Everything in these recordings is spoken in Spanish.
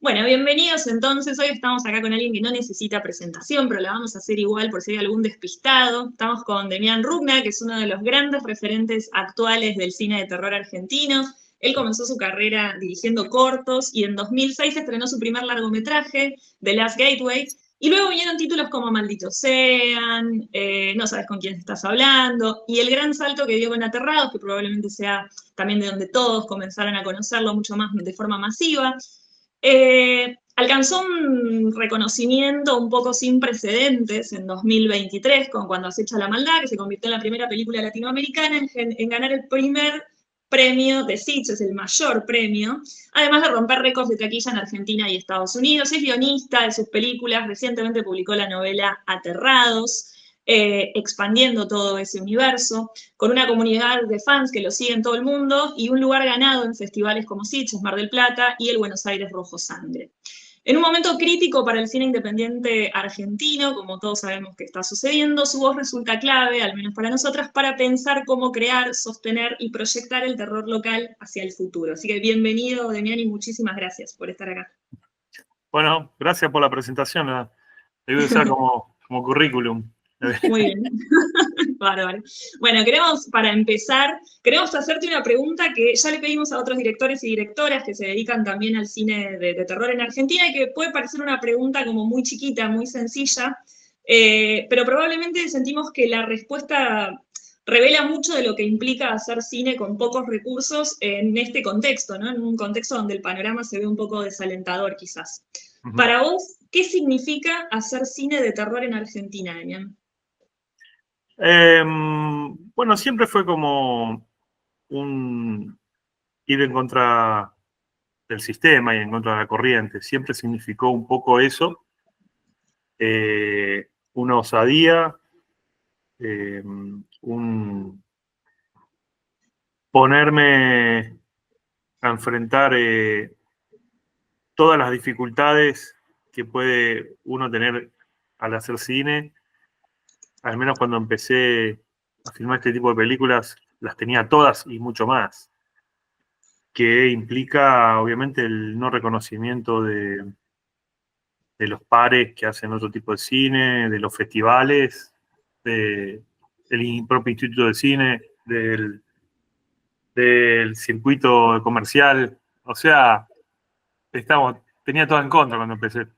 Bueno, bienvenidos entonces. Hoy estamos acá con alguien que no necesita presentación, pero la vamos a hacer igual por si hay algún despistado. Estamos con Demián Rugna, que es uno de los grandes referentes actuales del cine de terror argentino. Él comenzó su carrera dirigiendo cortos y en 2006 estrenó su primer largometraje, The Last Gateway, y luego vinieron títulos como Malditos Sean, No sabes con quién estás hablando, y el gran salto que dio con Aterrados, que probablemente sea también de donde todos comenzaron a conocerlo mucho más de forma masiva. Alcanzó un reconocimiento un poco sin precedentes en 2023 con Cuando acecha la maldad, que se convirtió en la primera película latinoamericana en ganar el primer premio de Sitges, el mayor premio, además de romper récords de taquilla en Argentina y Estados Unidos. Es guionista de sus películas, recientemente publicó la novela Aterrados, expandiendo todo ese universo, con una comunidad de fans que lo sigue en todo el mundo y un lugar ganado en festivales como Sitges, Mar del Plata y el Buenos Aires Rojo Sangre. En un momento crítico para el cine independiente argentino, como todos sabemos que está sucediendo, su voz resulta clave, al menos para nosotras, para pensar cómo crear, sostener y proyectar el terror local hacia el futuro. Así que bienvenido, Demián, y muchísimas gracias por estar acá. Bueno, gracias por la presentación. Debe usar como currículum. Muy bien. Bárbaro. Bueno, para empezar, queremos hacerte una pregunta que ya le pedimos a otros directores y directoras que se dedican también al cine de terror en Argentina y que puede parecer una pregunta como muy chiquita, muy sencilla, pero probablemente sentimos que la respuesta revela mucho de lo que implica hacer cine con pocos recursos en este contexto, ¿no? En un contexto donde el panorama se ve un poco desalentador, quizás. Para vos, ¿qué significa hacer cine de terror en Argentina, Demián? Bueno, siempre fue como un ir en contra del sistema y en contra de la corriente. Siempre significó un poco eso, una osadía, un ponerme a enfrentar todas las dificultades que puede uno tener al hacer cine. Al menos cuando empecé a filmar este tipo de películas, las tenía todas y mucho más, que implica obviamente el no reconocimiento de los pares que hacen otro tipo de cine, de los festivales, del propio Instituto de Cine, del circuito comercial. O sea, tenía todo en contra cuando empecé.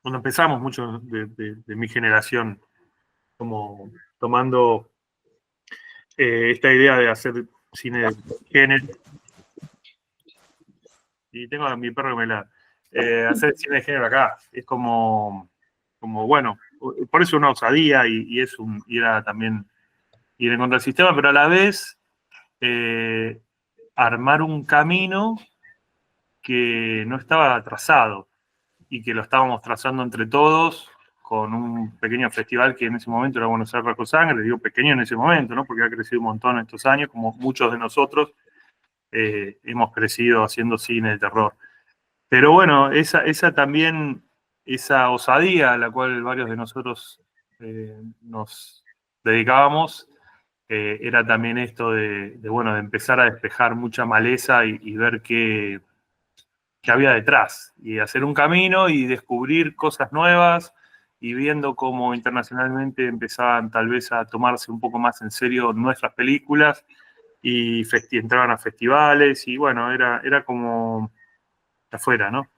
Cuando empezamos, muchos de mi generación, como tomando esta idea de hacer cine de género. Y tengo a mi perro que me la... hacer cine de género acá es como bueno, por eso una osadía y era también ir en contra del sistema, pero a la vez armar un camino que no estaba trazado y que lo estábamos trazando entre todos con un pequeño festival que en ese momento era Buenos Aires Rojo Sangre, digo pequeño en ese momento, ¿no? Porque ha crecido un montón en estos años, como muchos de nosotros hemos crecido haciendo cine de terror. Pero bueno, esa también, esa osadía a la cual varios de nosotros nos dedicábamos, era también esto bueno, de empezar a despejar mucha maleza y ver qué había detrás, y hacer un camino y descubrir cosas nuevas, y viendo cómo internacionalmente empezaban tal vez a tomarse un poco más en serio nuestras películas, y entraban a festivales, y bueno, era como afuera, ¿no?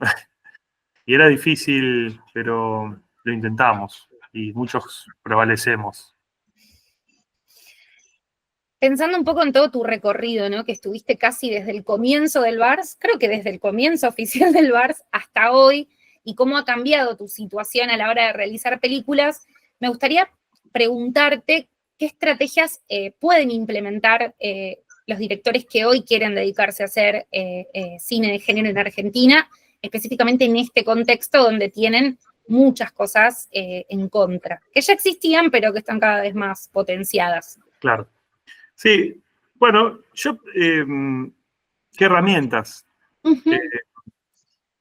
Y era difícil, pero lo intentamos y muchos prevalecemos. Pensando un poco en todo tu recorrido, ¿no? Que estuviste casi desde el comienzo del VARS, creo que desde el comienzo oficial del VARS hasta hoy, y cómo ha cambiado tu situación a la hora de realizar películas, me gustaría preguntarte qué estrategias pueden implementar los directores que hoy quieren dedicarse a hacer cine de género en Argentina, específicamente en este contexto donde tienen muchas cosas en contra, que ya existían, pero que están cada vez más potenciadas. Claro. Sí, bueno, ¿qué herramientas?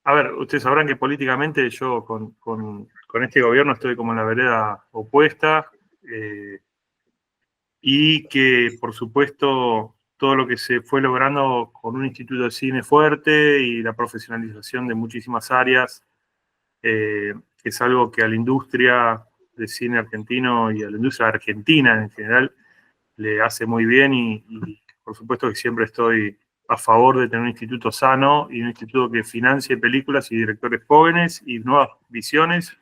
A ver, ustedes sabrán que políticamente yo con este gobierno estoy como en la vereda opuesta, y que por supuesto todo lo que se fue logrando con un instituto de cine fuerte y la profesionalización de muchísimas áreas, es algo que a la industria de cine argentino y a la industria argentina en general le hace muy bien y por supuesto que siempre estoy a favor de tener un instituto sano y un instituto que financie películas y directores jóvenes y nuevas visiones.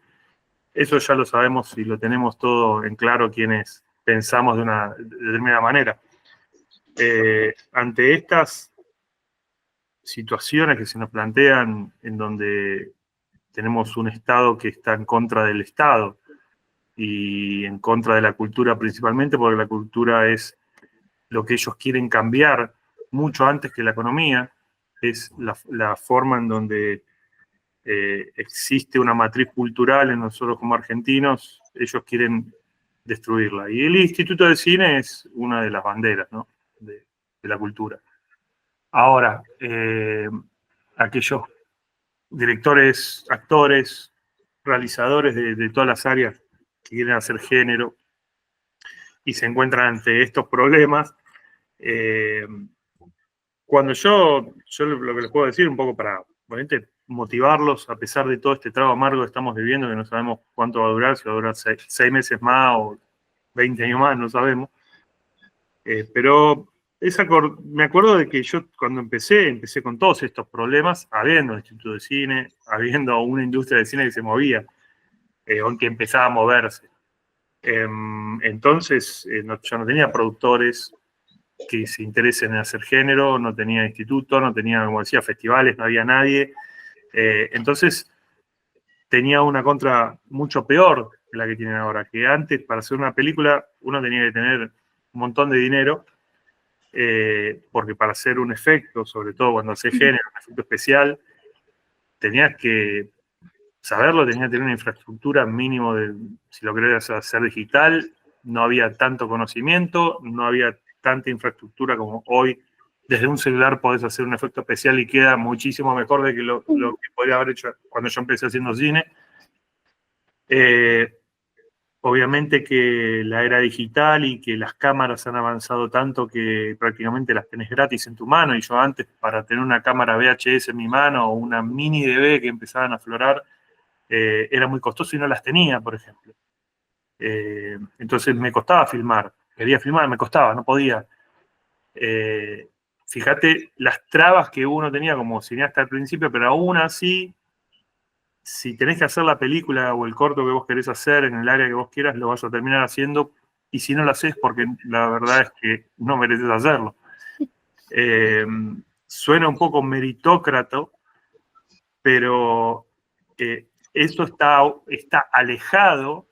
Eso ya lo sabemos y lo tenemos todo en claro quienes pensamos de una determinada manera. Ante estas situaciones que se nos plantean en donde tenemos un Estado que está en contra del Estado y en contra de la cultura principalmente, porque la cultura es lo que ellos quieren cambiar mucho antes que la economía, es la forma en donde existe una matriz cultural en nosotros como argentinos, ellos quieren destruirla. Y el Instituto de Cine es una de las banderas, ¿no?, de la cultura. Ahora, aquellos directores, actores, realizadores de todas las áreas que quieren hacer género y se encuentran ante estos problemas, cuando yo lo que les puedo decir un poco para obviamente motivarlos a pesar de todo este trago amargo que estamos viviendo, que no sabemos cuánto va a durar, si va a durar 6 meses más o 20 años más, no sabemos, pero me acuerdo de que yo cuando empecé con todos estos problemas, habiendo un instituto de cine, habiendo una industria de cine que se movía, o que empezaba a moverse. Entonces, yo no tenía productores que se interesen en hacer género, no tenía instituto, no tenía, como decía, festivales, no había nadie. Entonces, tenía una contra mucho peor que la que tienen ahora, que antes, para hacer una película, uno tenía que tener un montón de dinero, porque para hacer un efecto, sobre todo cuando haces género, un efecto especial, tenías que saberlo, tenías que tener una infraestructura mínimo si lo querías hacer digital, no había tanto conocimiento, no había tanta infraestructura como hoy. Desde un celular podés hacer un efecto especial y queda muchísimo mejor de que lo que podría haber hecho cuando yo empecé haciendo cine. Obviamente que la era digital y que las cámaras han avanzado tanto que prácticamente las tenés gratis en tu mano, y yo antes, para tener una cámara VHS en mi mano o una mini DV que empezaban a aflorar, era muy costoso y no las tenía, por ejemplo. Entonces me costaba filmar, quería filmar, me costaba, no podía. Fíjate las trabas que uno tenía como cineasta al principio, pero aún así, si tenés que hacer la película o el corto que vos querés hacer en el área que vos quieras, lo vas a terminar haciendo, y si no lo haces, porque la verdad es que no mereces hacerlo. Suena un poco meritócrata, pero eso está alejado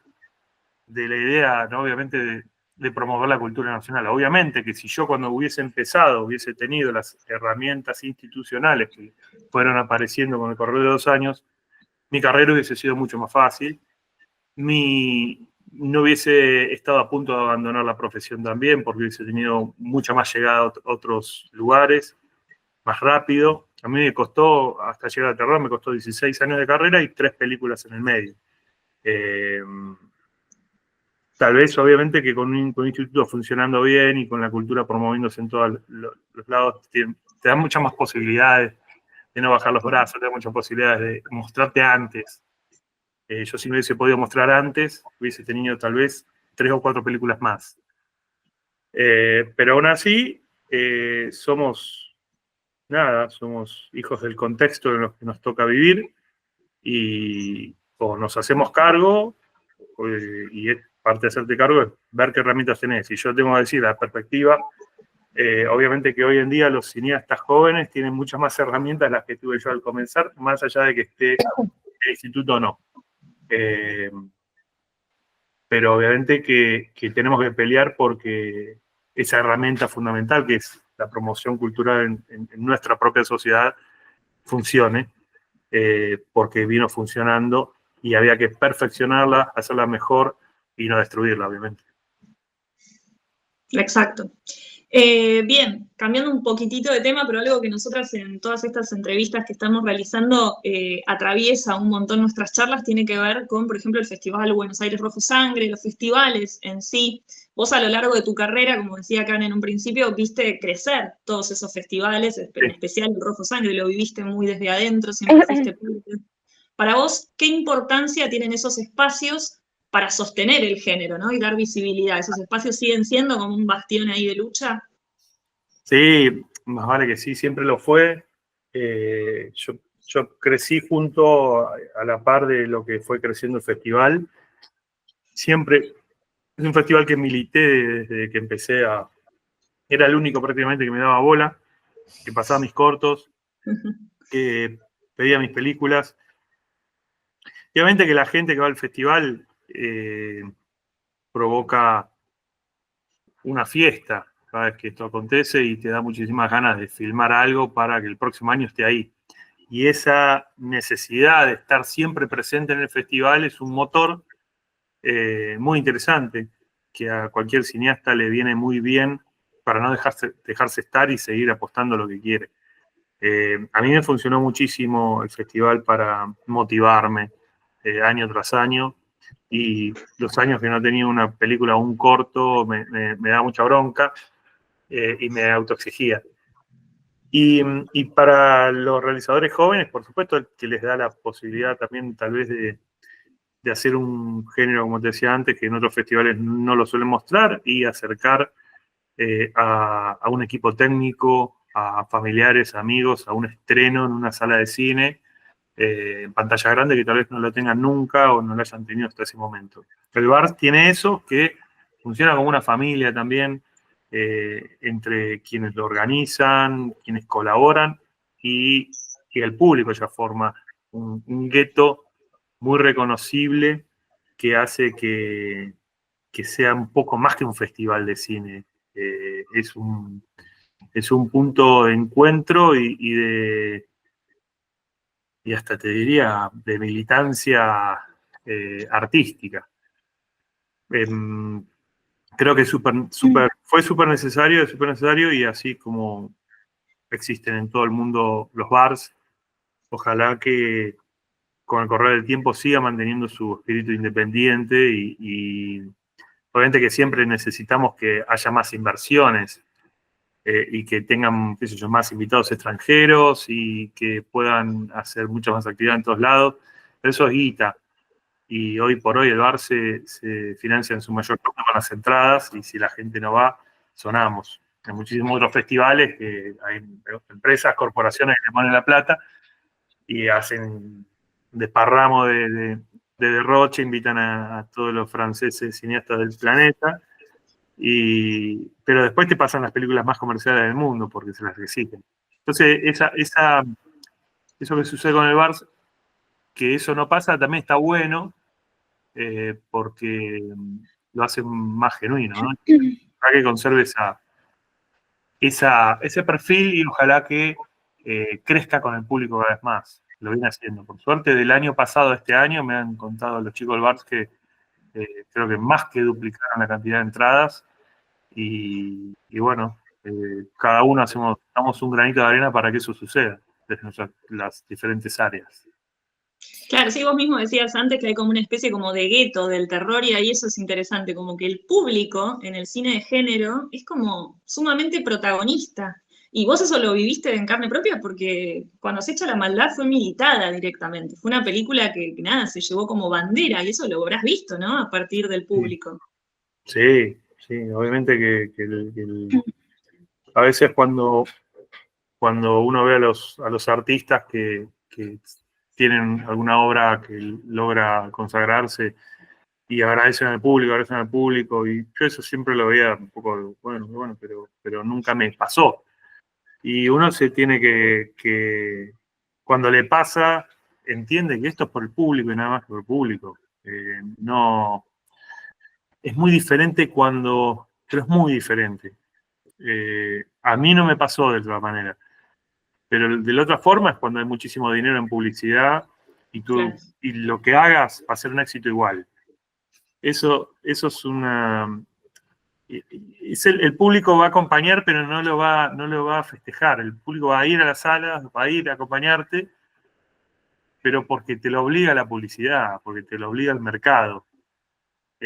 de la idea, ¿no?, obviamente, de promover la cultura nacional. Obviamente que si yo cuando hubiese empezado hubiese tenido las herramientas institucionales que fueron apareciendo con el correr de 2 años, mi carrera hubiese sido mucho más fácil, no hubiese estado a punto de abandonar la profesión también, porque hubiese tenido mucha más llegada a otros lugares, más rápido. A mí me costó, hasta llegar a terror, me costó 16 años de carrera y 3 películas en el medio. Tal vez, obviamente, que con un instituto funcionando bien y con la cultura promoviéndose en todos los lados, te da muchas más posibilidades de no bajar los brazos, te da muchas posibilidades de mostrarte antes. Yo, si no hubiese podido mostrar antes, hubiese tenido tal vez 3 o 4 películas más. Pero aún así, somos hijos del contexto en el que nos toca vivir, y o nos hacemos cargo, y es parte de hacerte cargo es ver qué herramientas tenés. Y yo tengo que decir, la perspectiva, obviamente que hoy en día los cineastas jóvenes tienen muchas más herramientas de las que tuve yo al comenzar, más allá de que esté el instituto o no. Pero obviamente que tenemos que pelear porque esa herramienta fundamental, que es la promoción cultural en nuestra propia sociedad, funcione, porque vino funcionando y había que perfeccionarla, hacerla mejor y no destruirla, obviamente. Exacto. Bien, cambiando un poquitito de tema, pero algo que nosotras en todas estas entrevistas que estamos realizando atraviesa un montón nuestras charlas, tiene que ver con, por ejemplo, el Festival Buenos Aires Rojo Sangre, los festivales en sí, Vos a lo largo de tu carrera, como decía Karen en un principio, viste crecer todos esos festivales, en Sí. especial el Rojo Sangre, lo viviste muy desde adentro, siempre fuiste parte. Para vos, ¿qué importancia tienen esos espacios para sostener el género, ¿no? Y dar visibilidad? ¿Esos espacios siguen siendo como un bastión ahí de lucha? Sí, más vale que sí, siempre lo fue. Yo crecí junto a la par de lo que fue creciendo el festival. Siempre es un festival que milité desde que empecé a... Era el único prácticamente que me daba bola, que pasaba mis cortos, que pedía mis películas. Y obviamente que la gente que va al festival provoca una fiesta cada vez que esto acontece y te da muchísimas ganas de filmar algo para que el próximo año esté ahí. Y esa necesidad de estar siempre presente en el festival es un motor muy interesante que a cualquier cineasta le viene muy bien para no dejarse estar y seguir apostando a lo que quiere. A mí me funcionó muchísimo el festival para motivarme año tras año, y los años que no tenía una película o un corto me da mucha bronca y me autoexigía. Y para los realizadores jóvenes, por supuesto, que les da la posibilidad también tal vez de hacer un género, como te decía antes, que en otros festivales no lo suelen mostrar, y acercar a un equipo técnico, a familiares, amigos, a un estreno en una sala de cine, en pantalla grande, que tal vez no lo tengan nunca o no lo hayan tenido hasta ese momento. El bar tiene eso, que funciona como una familia también, entre quienes lo organizan, quienes colaboran, y el público ya forma un gueto muy reconocible que hace que sea un poco más que un festival de cine. Es un punto de encuentro y hasta te diría de militancia artística. Creo que fue súper necesario, y así como existen en todo el mundo los bars, ojalá que con el correr del tiempo siga manteniendo su espíritu independiente, y obviamente que siempre necesitamos que haya más inversiones y que tengan, qué sé yo, más invitados extranjeros y que puedan hacer mucha más actividad en todos lados. Pero eso es guita. Y hoy por hoy el bar se financia en su mayor parte con las entradas, y si la gente no va, sonamos. Hay muchísimos otros festivales que hay empresas, corporaciones que le ponen la plata y hacen desparramo de derroche, invitan a todos los franceses cineastas del planeta, pero después te pasan las películas más comerciales del mundo porque se las exigen. Entonces, eso que sucede con el bar, que eso no pasa, también está bueno, porque lo hace más genuino, ¿no? Para que conserve ese perfil, y ojalá que crezca con el público cada vez más. Lo viene haciendo. Por suerte, del año pasado a este año, me han contado los chicos del bar que creo que más que duplicaron la cantidad de entradas, y bueno, cada uno damos un granito de arena para que eso suceda desde las diferentes áreas. Claro, sí, vos mismo decías antes que hay como una especie como de gueto del terror, y ahí eso es interesante, como que el público en el cine de género es como sumamente protagonista. Y vos eso lo viviste en carne propia porque Cuando se echa la maldad fue militada directamente. Fue una película que nada, se llevó como bandera, y eso lo habrás visto, ¿no? A partir del público. Sí, sí, obviamente que a veces cuando uno ve a los artistas que tienen alguna obra que logra consagrarse y agradecen al público, y yo eso siempre lo veía un poco, bueno, pero nunca me pasó. Y uno se tiene que cuando le pasa, entiende que esto es por el público y nada más que por el público. No, es muy diferente pero es muy diferente. A mí no me pasó de otra manera. Pero de la otra forma es cuando hay muchísimo dinero en publicidad Claro. y lo que hagas va a ser un éxito igual. Eso es una... El público va a acompañar, pero no lo va a festejar. El público va a ir a las salas, va a ir a acompañarte, pero porque te lo obliga la publicidad, porque te lo obliga el mercado.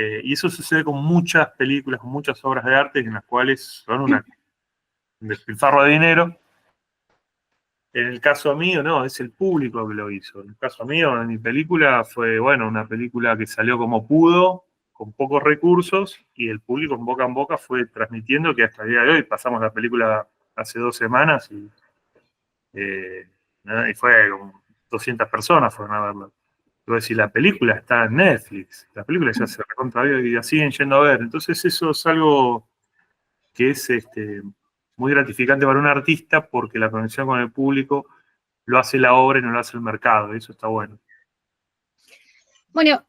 Y eso sucede con muchas películas, con muchas obras de arte en las cuales son un despilfarro de dinero. En el caso mío, no, es el público que lo hizo. En el caso mío, en mi película fue, bueno, una película que salió como pudo, con pocos recursos, y el público en boca fue transmitiendo que hasta el día de hoy pasamos la película hace 2 semanas y fue como 200 personas fueron a verla. Te voy a decir, la película está en Netflix, la película ya se recontra y la siguen yendo a ver. Entonces eso es algo que es muy gratificante para un artista porque la conexión con el público lo hace la obra y no lo hace el mercado, y eso está bueno. Bueno,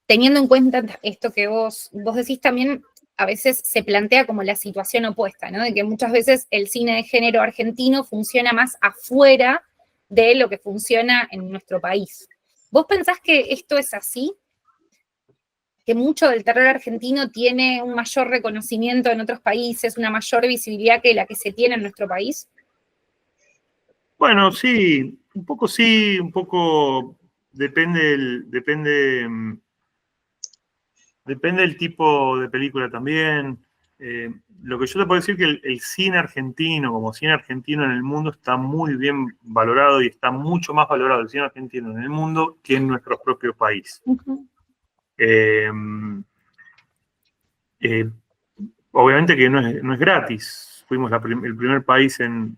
teniendo en cuenta esto que vos decís, también a veces se plantea como la situación opuesta, ¿no? De que muchas veces el cine de género argentino funciona más afuera de lo que funciona en nuestro país. ¿Vos pensás que esto es así? ¿Que mucho del terror argentino tiene un mayor reconocimiento en otros países, una mayor visibilidad que la que se tiene en nuestro país? Bueno, sí, un poco depende del tipo de película también. Lo que yo te puedo decir que el cine argentino, como cine argentino en el mundo, está muy bien valorado y está mucho más valorado el cine argentino en el mundo que en nuestro propio país. Uh-huh. Obviamente que no es gratis. Fuimos el primer país en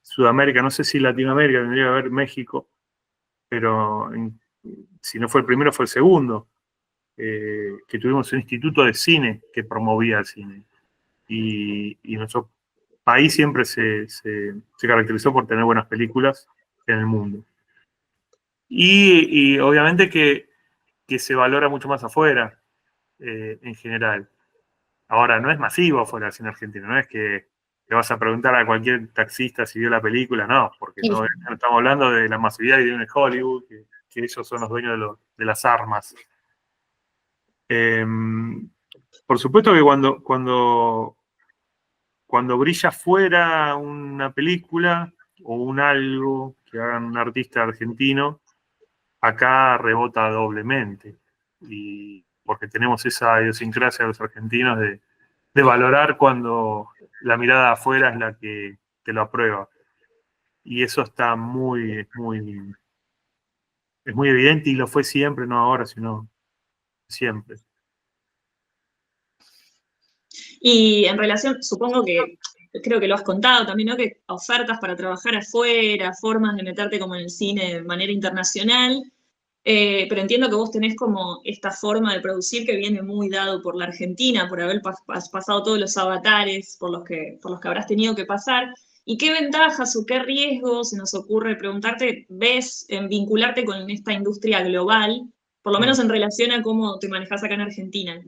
Sudamérica, no sé si Latinoamérica, tendría que haber México, pero si no fue el primero, fue el segundo. Que tuvimos un instituto de cine que promovía el cine. Y nuestro país siempre se caracterizó por tener buenas películas en el mundo. Y obviamente que se valora mucho más afuera, en general. Ahora, no es masivo afuera el cine argentino, no es que le vas a preguntar a cualquier taxista si vio la película, no, porque no estamos hablando de la masividad que tiene Hollywood, que ellos son los dueños de las armas. Por supuesto que cuando brilla fuera una película o un algo que haga un artista argentino, acá rebota doblemente. Y porque tenemos esa idiosincrasia de los argentinos de valorar cuando la mirada afuera es la que lo aprueba. Y eso está es muy evidente y lo fue siempre, no ahora, sino siempre. Y en relación, supongo que, creo que lo has contado también, ¿no? Que ofertas para trabajar afuera, formas de meterte como en el cine de manera internacional, pero entiendo que vos tenés como esta forma de producir que viene muy dado por la Argentina, por haber pasado todos los avatares por los que habrás tenido que pasar. ¿Y qué ventajas o qué riesgos, se nos ocurre preguntarte, ves en vincularte con esta industria global, por lo menos en relación a cómo te manejás acá en Argentina?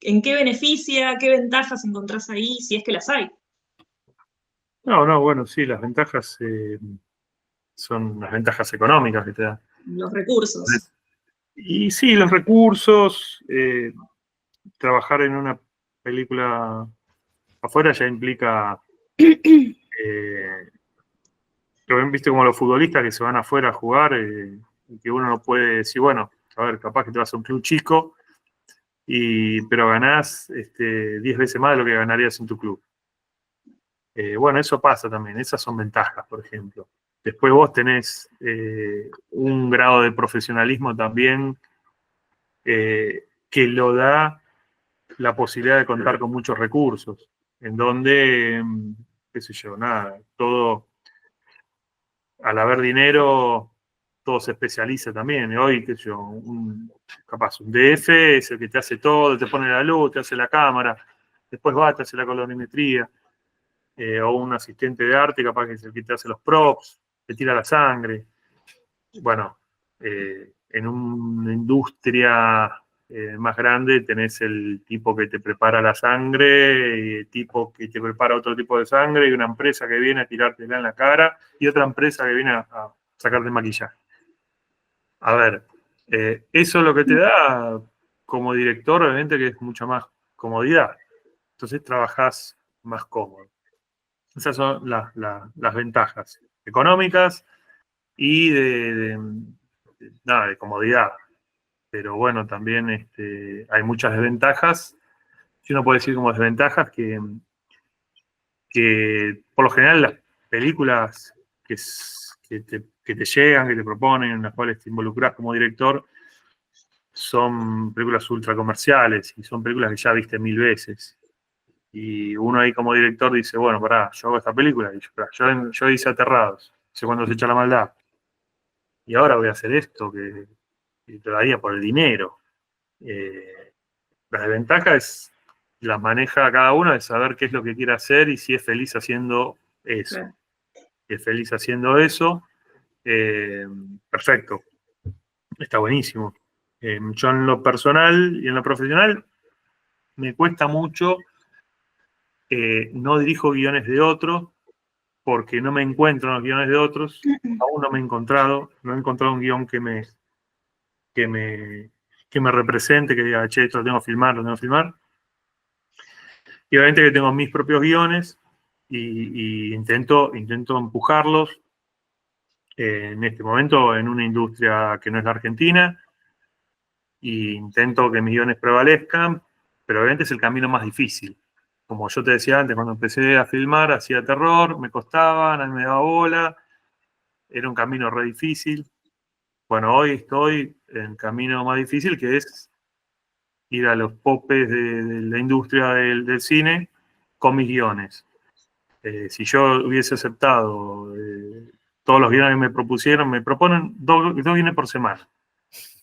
¿En qué beneficia? ¿Qué ventajas encontrás ahí, si es que las hay? No, bueno, sí, las ventajas son las ventajas económicas que te da. Los recursos. Y sí, los recursos, trabajar en una película afuera ya implica, viste como los futbolistas que se van afuera a jugar, y que uno no puede decir, bueno, a ver, capaz que te vas a un club chico, pero ganás 10 veces más de lo que ganarías en tu club. Bueno, eso pasa también, esas son ventajas, por ejemplo. Después vos tenés un grado de profesionalismo también que lo da la posibilidad de contar con muchos recursos, en donde, qué sé yo, nada, todo, al haber dinero, todo se especializa también. Hoy, qué sé yo, capaz un DF es el que te hace todo, te pone la luz, te hace la cámara, después va, te hace la colorimetría. O un asistente de arte, capaz que es el que te hace los props, te tira la sangre. Bueno, en una industria más grande tenés el tipo que te prepara la sangre, y el tipo que te prepara otro tipo de sangre, y una empresa que viene a tirártela en la cara, y otra empresa que viene a sacarte maquillaje. A ver, eso es lo que te da como director, obviamente que es mucha más comodidad. Entonces trabajás más cómodo. Esas son las ventajas económicas y de comodidad. pero bueno, también hay muchas desventajas. Si uno puede decir como desventajas que por lo general las películas que te llegan, que te proponen, en las cuales te involucras como director, son películas ultra comerciales y son películas que ya viste 1000 veces. Y uno ahí como director dice, bueno, pará, yo hago esta película, y yo hice Aterrados, sé cuándo se echa la maldad, y ahora voy a hacer esto que te daría por el dinero. La desventaja es, la maneja cada uno, de saber qué es lo que quiere hacer y si es feliz haciendo eso. Claro. Si es feliz haciendo eso, perfecto, está buenísimo. Yo en lo personal y en lo profesional me cuesta mucho, no dirijo guiones de otros porque no me encuentro en los guiones de otros, aún no he encontrado un guión que me represente, que diga, che, esto lo tengo que filmar, lo tengo que filmar. Y obviamente que tengo mis propios guiones y intento empujarlos en este momento en una industria que no es la Argentina, e intento que mis guiones prevalezcan, pero obviamente es el camino más difícil. Como yo te decía antes, cuando empecé a filmar, hacía terror, me costaba, nadie me daba bola, era un camino re difícil. Bueno, hoy estoy en el camino más difícil, que es ir a los popes de la industria del cine con mis guiones. Si yo hubiese aceptado todos los guiones que me propusieron, me proponen dos guiones por semana,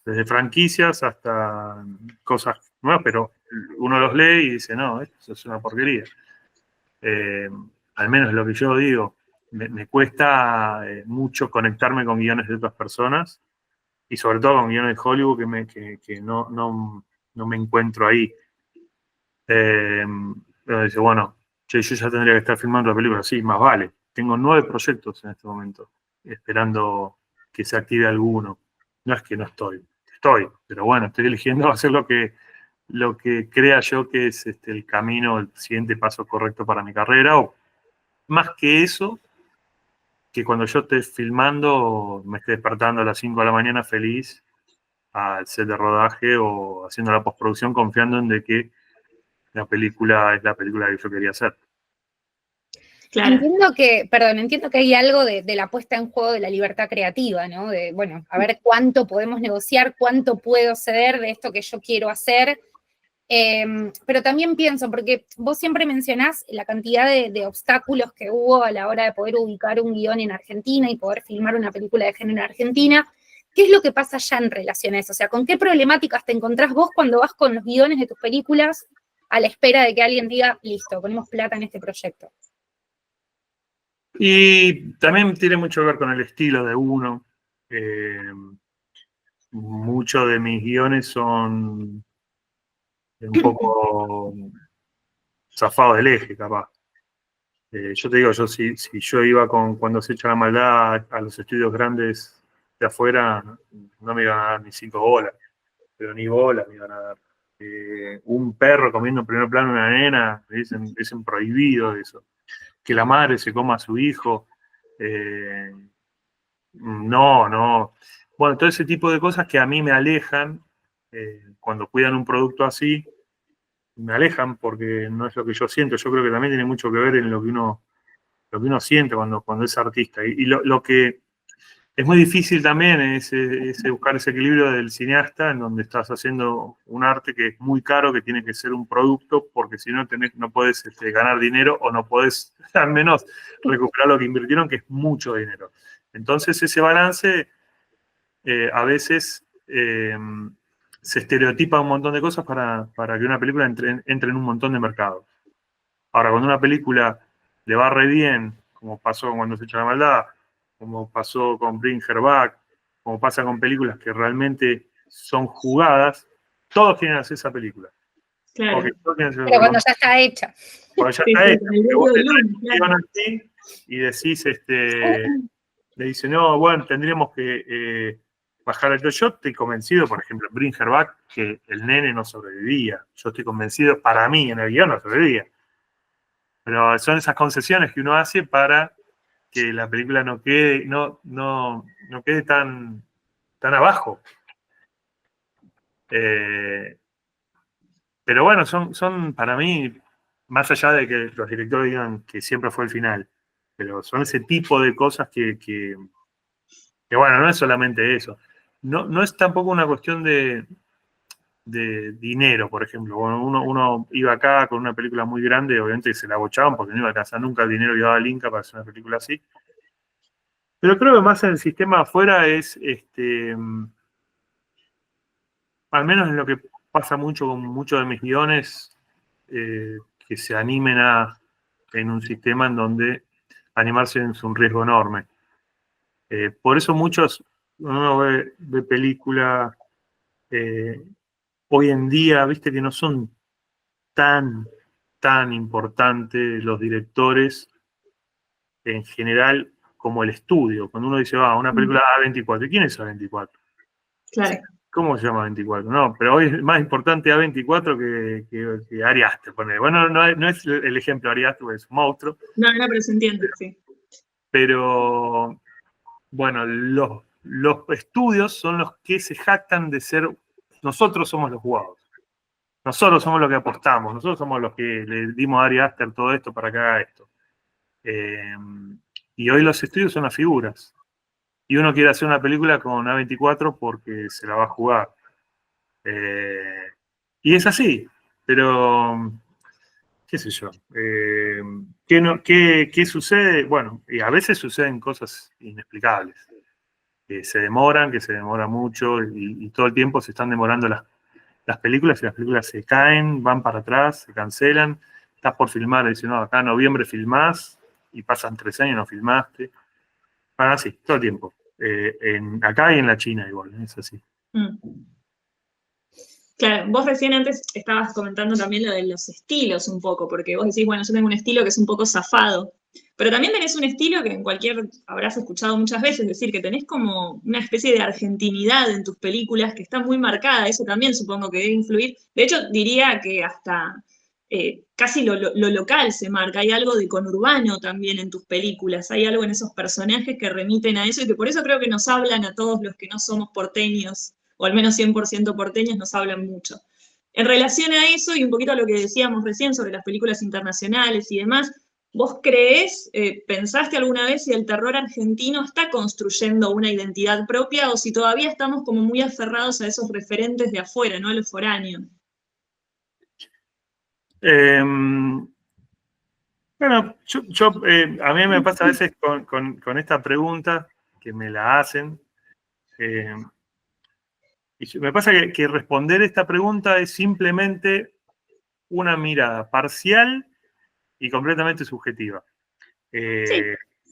desde franquicias hasta cosas nuevas, pero uno los lee y dice, no, esto es una porquería. Al menos lo que yo digo, me cuesta mucho conectarme con guiones de otras personas y sobre todo con guiones de Hollywood que no me encuentro ahí. Dice, bueno, yo ya tendría que estar filmando la película, sí, más vale. Tengo 9 proyectos en este momento, esperando que se active alguno. No es que no estoy, pero bueno, estoy eligiendo hacer lo que crea yo que es el camino, el siguiente paso correcto para mi carrera, o más que eso, que cuando yo esté filmando me esté despertando a las 5 de la mañana feliz al set de rodaje o haciendo la postproducción confiando en de que la película es la película que yo quería hacer. Claro. Entiendo que hay algo de la puesta en juego de la libertad creativa, ¿no? De, bueno, a ver cuánto podemos negociar, cuánto puedo ceder de esto que yo quiero hacer. Pero también pienso, porque vos siempre mencionás la cantidad de obstáculos que hubo a la hora de poder ubicar un guión en Argentina y poder filmar una película de género en Argentina. ¿Qué es lo que pasa ya en relación a eso? O sea, ¿con qué problemáticas te encontrás vos cuando vas con los guiones de tus películas a la espera de que alguien diga, listo, ponemos plata en este proyecto? Y también tiene mucho que ver con el estilo de uno. Muchos de mis guiones son un poco zafados del eje, capaz. Yo te digo, si yo iba cuando se echa la maldad a los estudios grandes de afuera, no me iban a dar ni 5 bolas, pero ni bolas me iban a dar. Un perro comiendo en primer plano una nena, dicen prohibido eso. Que la madre se coma a su hijo. No. Bueno, todo ese tipo de cosas que a mí me alejan, cuando cuidan un producto así, me alejan porque no es lo que yo siento. Yo creo que también tiene mucho que ver en lo que uno siente cuando es artista. Y lo que es muy difícil también es buscar ese equilibrio del cineasta, en donde estás haciendo un arte que es muy caro, que tiene que ser un producto, porque si no no podés ganar dinero o no podés al menos recuperar lo que invirtieron, que es mucho dinero. Entonces ese balance a veces se estereotipa un montón de cosas para que una película entre en un montón de mercados. Ahora, cuando una película le va re bien, como pasó cuando se echa la maldad, como pasó con Bring Her Back, como pasa con películas que realmente son jugadas, todos quieren hacer esa película. Claro. Pero cuando ya está hecha. Cuando ya está hecha. Vos te así y decís, le dice, no, bueno, tendríamos que bajar el... Yo estoy convencido, por ejemplo, en Bring Her Back, que el nene no sobrevivía. Yo estoy convencido, para mí, en el guión no sobrevivía. Pero son esas concesiones que uno hace para que la película no quede tan abajo. Eh, pero bueno, son para mí, más allá de que los directores digan que siempre fue el final, pero son ese tipo de cosas que bueno, no es solamente eso. No es tampoco una cuestión de dinero, por ejemplo. Bueno, uno iba acá con una película muy grande, obviamente se la bochaban porque no iba a alcanzar nunca el dinero que daba el Inca para hacer una película así. Pero creo que más en el sistema afuera es, al menos en lo que pasa mucho con muchos de mis guiones, que se animen en un sistema en donde animarse es un riesgo enorme. Por eso uno ve películas hoy en día, viste, que no son tan importantes los directores en general como el estudio. Cuando uno dice, una película A24, ¿quién es A24? Claro. ¿Cómo se llama A24? No, pero hoy es más importante A24 que Ari Aster. Bueno, no es el ejemplo de Ari Aster, porque es un monstruo. No, pero se entiende, sí. Pero, bueno, los estudios son los que se jactan de ser, nosotros somos los jugados. Nosotros somos los que apostamos, nosotros somos los que le dimos a Ari Aster todo esto para que haga esto. Y hoy los estudios son las figuras. Y uno quiere hacer una película con A24 porque se la va a jugar. Y es así, pero qué sé yo. ¿Qué sucede? Bueno, y a veces suceden cosas inexplicables. Que se demoran mucho y todo el tiempo se están demorando las películas y las películas se caen, van para atrás, se cancelan. Estás por filmar, y dicen, no, acá en noviembre filmás y pasan 3 años y no filmaste. Bueno, así, todo el tiempo. Acá y en la China igual, es así. Claro, vos recién antes estabas comentando también lo de los estilos un poco, porque vos decís, bueno, yo tengo un estilo que es un poco zafado, pero también tenés un estilo que en habrás escuchado muchas veces, es decir, que tenés como una especie de argentinidad en tus películas que está muy marcada, eso también supongo que debe influir. De hecho, diría que hasta casi lo local se marca, hay algo de conurbano también en tus películas, hay algo en esos personajes que remiten a eso y que por eso creo que nos hablan a todos los que no somos porteños, o al menos 100% porteños, nos hablan mucho. En relación a eso, y un poquito a lo que decíamos recién sobre las películas internacionales y demás, ¿vos creés, pensaste alguna vez si el terror argentino está construyendo una identidad propia o si todavía estamos como muy aferrados a esos referentes de afuera, ¿no? A los foráneos. Bueno, a mí me pasa a veces con esta pregunta que me la hacen. Y me pasa que responder esta pregunta es simplemente una mirada parcial y completamente subjetiva. Sí.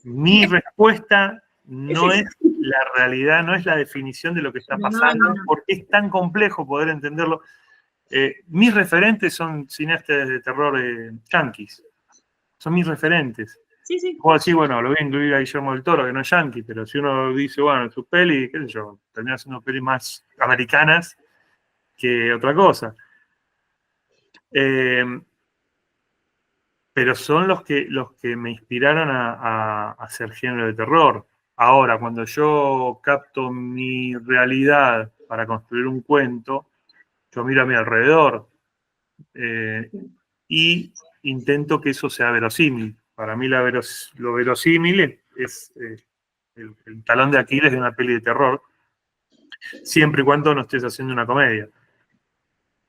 Mi respuesta no es la realidad, no es la definición de lo que está pasando, porque es tan complejo poder entenderlo. Mis referentes son cineastas de terror yanquis. Son mis referentes. Sí. Puedo decir, bueno, lo voy a incluir a Guillermo del Toro, que no es yanqui, pero si uno dice, bueno, sus pelis, qué sé yo, termina siendo pelis más americanas que otra cosa. Pero son los que me inspiraron a hacer género de terror. Ahora, cuando yo capto mi realidad para construir un cuento, yo miro a mi alrededor y intento que eso sea verosímil. Para mí lo verosímil es el talón de Aquiles de una peli de terror, siempre y cuando no estés haciendo una comedia.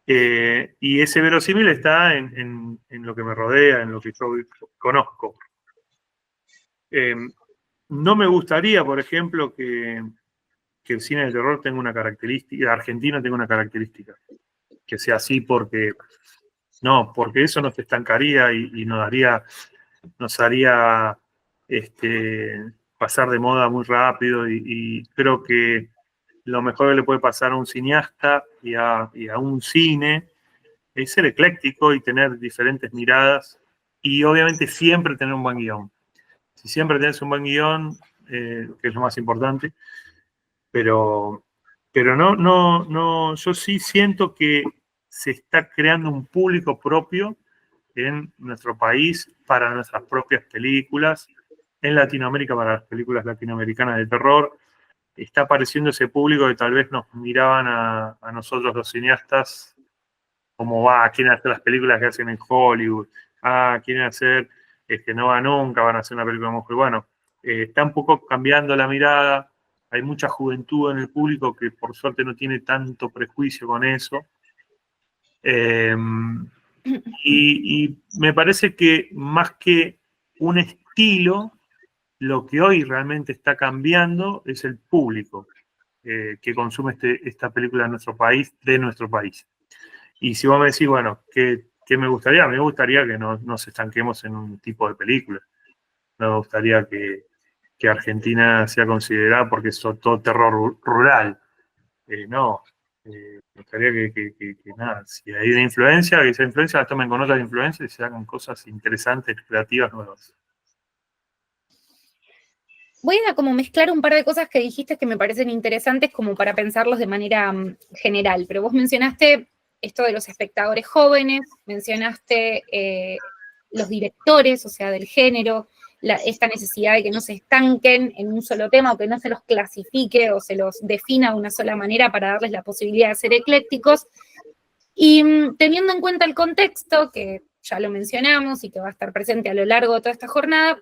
Y ese verosímil está en lo que me rodea, en lo que yo conozco. No me gustaría, por ejemplo, que el cine de terror tenga una característica, argentino tenga una característica, que sea así porque eso nos estancaría y nos haría pasar de moda muy rápido y creo que lo mejor que le puede pasar a un cineasta y a un cine es ser ecléctico y tener diferentes miradas y obviamente siempre tener un buen guión. Si siempre tenés un buen guión, que es lo más importante, pero yo sí siento que se está creando un público propio en nuestro país para nuestras propias películas, en Latinoamérica para las películas latinoamericanas de terror. está apareciendo ese público que tal vez nos miraban a nosotros los cineastas como quieren hacer las películas que hacen en Hollywood, quieren hacer, no va nunca, van a hacer una película de mujer. Bueno, está un poco cambiando la mirada, hay mucha juventud en el público que por suerte no tiene tanto prejuicio con eso. Y me parece que más que un estilo, lo que hoy realmente está cambiando es el público que consume esta película de nuestro país. Y si vos me decís, bueno, ¿qué me gustaría? Me gustaría que no nos estanquemos en un tipo de película. No me gustaría que Argentina sea considerada porque es todo terror rural. No. Me gustaría que nada, si hay una influencia, que esa influencia la tomen con otras influencias y se hagan cosas interesantes, creativas, nuevas. Voy a como mezclar un par de cosas que dijiste que me parecen interesantes como para pensarlos de manera general, pero vos mencionaste esto de los espectadores jóvenes, mencionaste los directores, o sea, del género, esta necesidad de que no se estanquen en un solo tema o que no se los clasifique o se los defina de una sola manera para darles la posibilidad de ser eclécticos. Y teniendo en cuenta el contexto, que ya lo mencionamos y que va a estar presente a lo largo de toda esta jornada,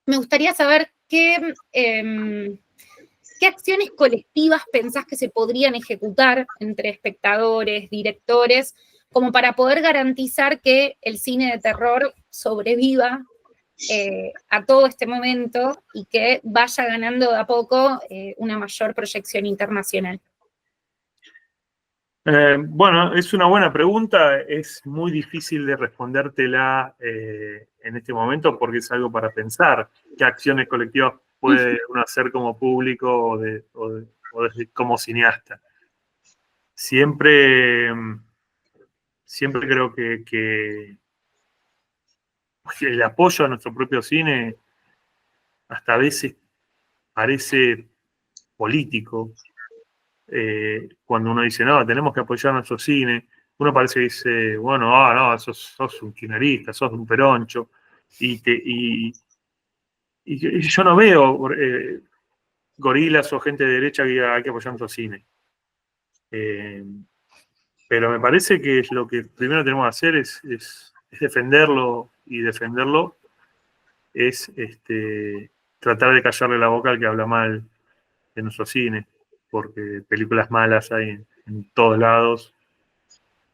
me gustaría saber qué acciones colectivas pensás que se podrían ejecutar entre espectadores, directores, como para poder garantizar que el cine de terror sobreviva a todo este momento y que vaya ganando de a poco una mayor proyección internacional. Bueno, es una buena pregunta, es muy difícil de respondértela en este momento porque es algo para pensar. ¿Qué acciones colectivas puede uno hacer como público o como cineasta? Siempre creo que el apoyo a nuestro propio cine hasta a veces parece político. Cuando uno dice, no, tenemos que apoyar nuestro cine, uno parece que dice, bueno, no, sos un kirchnerista, sos un peroncho, y yo no veo gorilas o gente de derecha que diga, hay que apoyar nuestro cine. Pero me parece que lo que primero tenemos que hacer es defenderlo, y defenderlo es tratar de callarle la boca al que habla mal de nuestro cine, porque películas malas hay en todos lados.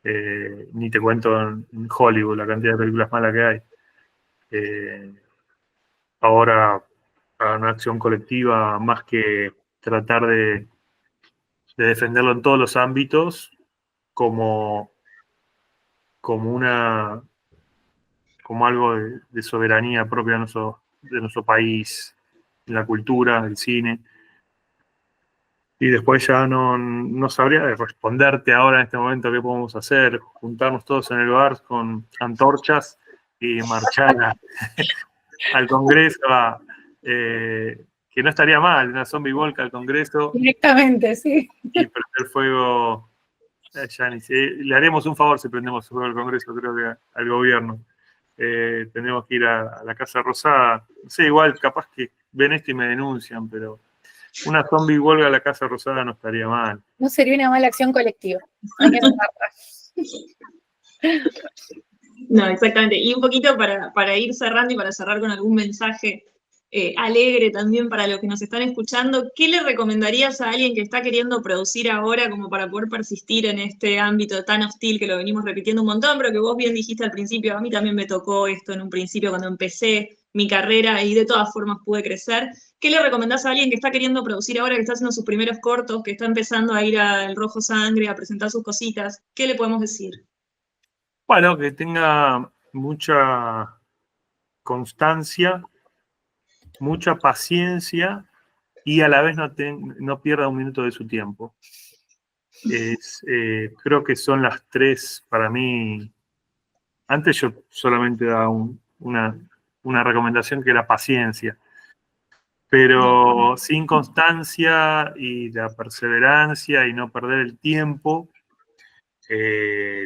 Ni te cuento en Hollywood la cantidad de películas malas que hay. Ahora, para una acción colectiva, más que tratar de defenderlo en todos los ámbitos, como algo de soberanía propia de nuestro país, en la cultura, el cine. Y después ya no sabría responderte ahora en este momento qué podemos hacer. Juntarnos todos en el bar con antorchas y marchar al Congreso, que no estaría mal, una zombie walk al Congreso. Directamente, sí. Y prender fuego, le haremos un favor si prendemos fuego al Congreso, creo que al gobierno. Tenemos que ir a la Casa Rosada. No sé, igual capaz que ven esto y me denuncian, pero una zombie huelga a la Casa Rosada no estaría mal. No sería una mala acción colectiva. No, exactamente. Y un poquito para ir cerrando y para cerrar con algún mensaje alegre también para los que nos están escuchando, ¿qué le recomendarías a alguien que está queriendo producir ahora como para poder persistir en este ámbito tan hostil que lo venimos repitiendo un montón, pero que vos bien dijiste al principio? A mí también me tocó esto en un principio cuando empecé mi carrera y de todas formas pude crecer. ¿Qué le recomendás a alguien que está queriendo producir ahora, que está haciendo sus primeros cortos, que está empezando a ir al Rojo Sangre, a presentar sus cositas? ¿Qué le podemos decir? Bueno, que tenga mucha constancia, mucha paciencia y a la vez no pierda un minuto de su tiempo. Creo que son las tres para mí. Antes yo solamente daba una recomendación que era paciencia, pero sin constancia y la perseverancia y no perder el tiempo,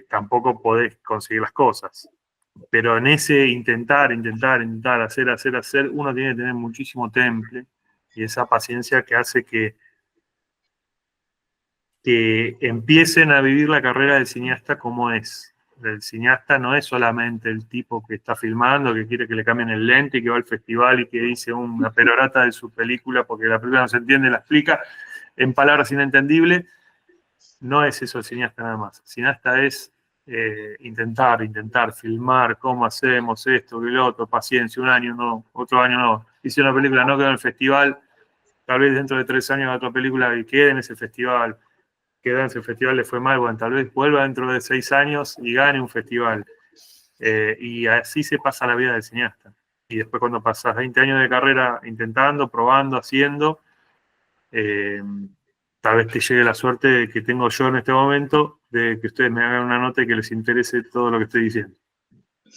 tampoco podés conseguir las cosas. Pero en ese intentar, hacer, uno tiene que tener muchísimo temple y esa paciencia que hace que que empiecen a vivir la carrera del cineasta como es. El cineasta no es solamente el tipo que está filmando, que quiere que le cambien el lente y que va al festival y que dice una perorata de su película porque la película no se entiende, la explica en palabras inentendibles. No es eso el cineasta nada más. El cineasta es intentar, filmar, cómo hacemos esto, que lo otro, paciencia, un año no, otro año no. Hice una película, no quedó en el festival, tal vez dentro de 3 años otra película y quede en ese festival. Queda en ese festival, le fue mal, bueno, tal vez vuelva dentro de 6 años y gane un festival. Y así se pasa la vida del cineasta. Y después cuando pasas 20 años de carrera intentando, probando, haciendo, tal vez te llegue la suerte que tengo yo en este momento de que ustedes me hagan una nota y que les interese todo lo que estoy diciendo.